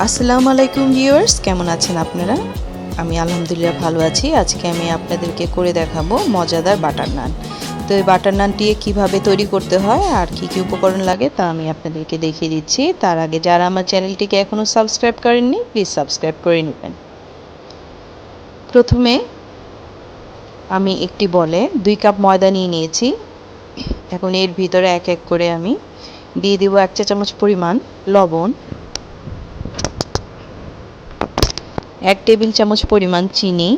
আসসালামু আলাইকুম ভিউয়ার্স, কেমন আছেন আপনারা? আমি আলহামদুলিল্লাহ ভালো আছি। আজকে আমি আপনাদেরকে করে দেখাবো মজাদার বাটার নান। তো এই বাটার নানটি কীভাবে তৈরি করতে হয় আর কী কী উপকরণ লাগে তা আমি আপনাদেরকে দেখিয়ে দিচ্ছি। তার আগে যারা আমার চ্যানেলটিকে এখনও সাবস্ক্রাইব করেননি প্লিজ সাবস্ক্রাইব করে নেবেন। প্রথমে আমি একটি বলে 2 কাপ ময়দা নিয়ে নিয়েছি। এখন এর ভিতরে এক এক করে আমি দিয়ে দিব 1 চা চামচ পরিমাণ লবণ, 1 টেবিল চামচ পরিমাণ চিনি,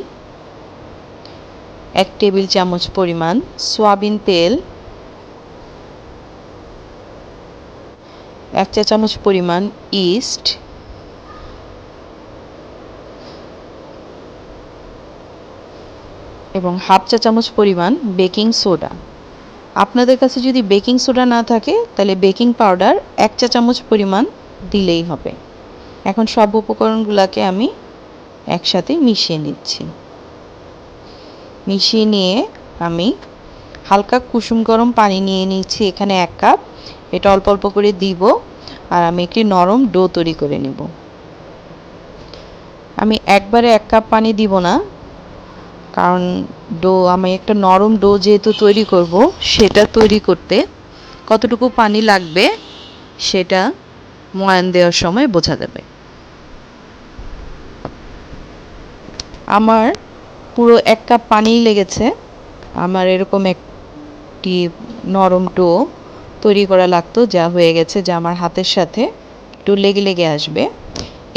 1 টেবিল চামচ পরিমাণ সয়াবিন তেল, 1 চা চামচ পরিমাণ ইস্ট এবং হাফ চা চামচ পরিমাণ বেকিং সোডা। আপনাদের কাছে যদি বেকিং সোডা না থাকে তাহলে বেকিং পাউডার 1 চা চামচ পরিমাণ দিলেই হবে। এখন সব উপকরণগুলোকে আমি একসাথে মিশিয়ে নিচ্ছি। মিশিয়ে নিয়ে আমি হালকা কুসুম গরম পানি নিয়ে নিচ্ছি এখানে 1 কাপ। এটা অল্প অল্প করে দিব আর আমি একটি নরম ডো তৈরি করে নেব। আমি একবারে 1 কাপ পানি দিব না, কারণ আমি একটা নরম ডো যেহেতু তৈরি করব, সেটা তৈরি করতে কতটুকু পানি লাগবে সেটা ময়ান দেওয়ার সময় বোঝা যাবে। আমার পুরো 1 কাপ পানিই লেগেছে। আমার এরকম একটি নরম ডো তৈরি করা লাগতো, যা হয়ে গেছে, যা আমার হাতের সাথে একটু লেগে লেগে আসবে।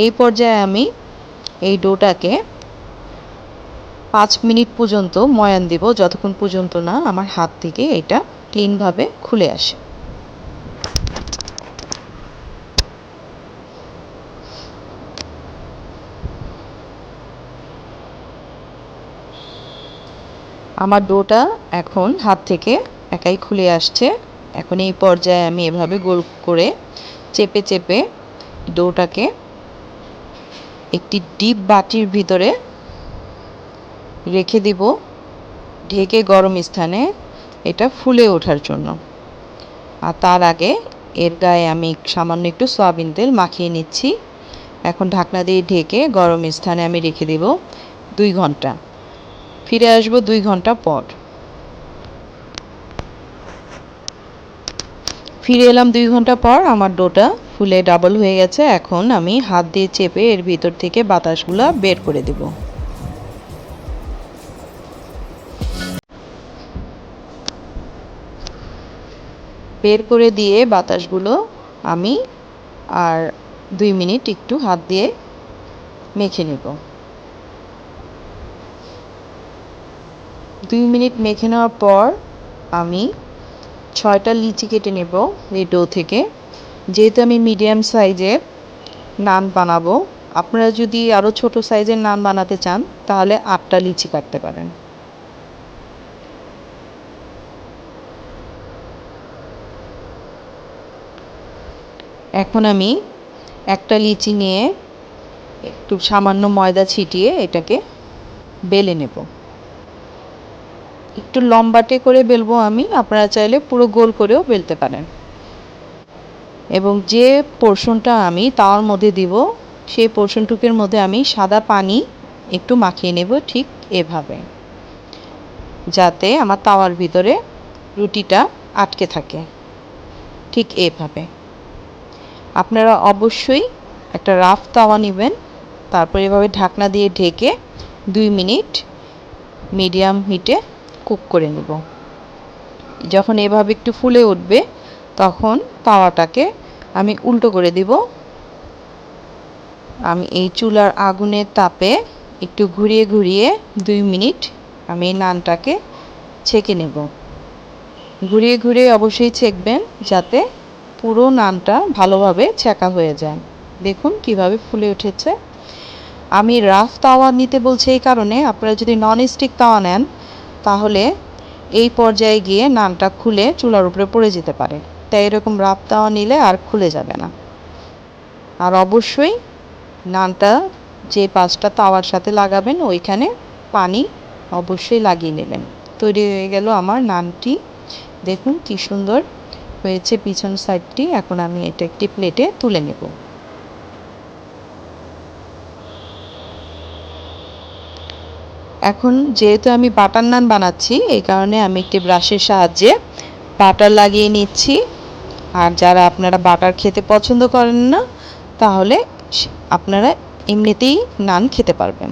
এই পর্যায়ে আমি এই ডোটাকে 5 মিনিট পর্যন্ত ময়ান দিব, যতক্ষণ পর্যন্ত না আমার হাত থেকে এটা ক্লিনভাবে খুলে আসে। আমার ডোটা এখন হাত থেকে একাই খুলে আসছে। এখন এই পর্যায়ে আমি এভাবে গোল করে চেপে চেপে ডোটাকে একটি ডিপ বাটির ভিতরে রেখে দিব, ঢেকে গরম স্থানে এটা ফুলে ওঠার জন্য। আর তার আগে এর গায়ে আমি সামান্য একটু সয়াবিন তেল মাখিয়ে নিচ্ছি। এখন ঢাকনা দিয়ে ঢেকে গরম স্থানে আমি রেখে দেব 2 ঘন্টা। ফিরে আসবো 2 ঘন্টা পর। ফিরে এলাম 2 ঘন্টা পর। আমার ডোটা ফুলে ডাবল হয়ে গেছে। এখন আমি হাত দিয়ে চেপে এর ভিতর থেকে বাতাসগুলো বের করে দেব। বের করে দিয়ে বাতাসগুলো আমি আর 2 মিনিট একটু হাত দিয়ে মেখে নেব। 2 মিনিট মেখে নেওয়ার পর আমি 6টা লিচি কেটে নেব এই ডো থেকে। যেহেতু আমি মিডিয়াম সাইজের নান বানাবো, আপনারা যদি আরও ছোট সাইজের নান বানাতে চান তাহলে 8টা লিচি কাটতে পারেন। এখন আমি একটা লিচি নিয়ে একটু সামান্য ময়দা ছিটিয়ে এটাকে বেলে নেব। একটু লম্বাটে করে বেলবো আমি, আপনারা চাইলে পুরো গোল করেও বেলতে পারেন। এবং যে পোর্শনটা আমি তাওয়ার মধ্যে দিব, সেই পোর্শনটুকুর মধ্যে আমি সাদা পানি একটু মাখিয়ে নেব, ঠিক এভাবে, যাতে আমার তাওয়ার ভিতরে রুটিটা আটকে থাকে। ঠিক এভাবে আপনারা অবশ্যই একটা রাফ তাওয়া নেবেন, তারপর এভাবে ঢাকনা দিয়ে ঢেকে 2 মিনিট মিডিয়াম হিটে কুক করে নেব। যখন এভাবে একটু ফুলে উঠবে তখন তাওয়াটাকে আমি উল্টো করে দিব। আমি এই চুলার আগুনের তাপে একটু ঘুরিয়ে ঘুরিয়ে 2 মিনিট আমি এই নানটাকে ছেঁকে নেব। ঘুরিয়ে ঘুরিয়ে অবশ্যই ছেঁকবেন, যাতে পুরো নানটা ভালোভাবে ছেঁকা হয়ে যায়। দেখুন কিভাবে ফুলে উঠেছে। আমি রাফ তাওয়া নিতে বলছি এই কারণে, আপনারা যদি ননস্টিক তাওয়া নেন তাহলে এই পর্যায়ে গিয়ে নানটা খুলে চুলার উপরে পড়ে যেতে পারে। তাই এরকম রাফ তাওয়া নিলে আর খুলে যাবে না। আর অবশ্যই নানটা যে 5টা তাওয়ার সাথে লাগাবেন ওইখানে পানি অবশ্যই লাগিয়ে নেবেন। তৈরি হয়ে গেল আমার নানটি। দেখুন কি সুন্দর হয়েছে পিছন সাইডটি। এখন আমি এটা একটি প্লেটে তুলে নেব। এখন যেহেতু আমি বাটার নান বানাচ্ছি এই কারণে আমি একটি ব্রাশের সাহায্যে বাটার লাগিয়ে নিচ্ছি। আর যারা আপনারা বাটার খেতে পছন্দ করেন না তাহলে আপনারা এমনিতেই নান খেতে পারবেন।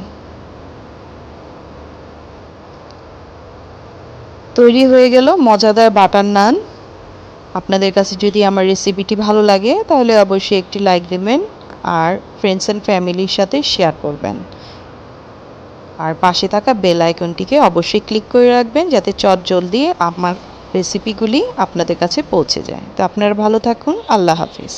তৈরি হয়ে গেল মজাদার বাটার নান। আপনাদের কাছে যদি আমার রেসিপিটি ভালো লাগে তাহলে অবশ্যই একটি লাইক দেবেন আর ফ্রেন্ডস অ্যান্ড ফ্যামিলির সাথে শেয়ার করবেন। আর পাশে থাকা বেল আইকনটিকে অবশ্যই ক্লিক করে রাখবেন যাতে চটজলদি আমার রেসিপিগুলি আপনাদের কাছে পৌঁছে যায়। তো আপনারা ভালো থাকুন। আল্লাহ হাফিজ।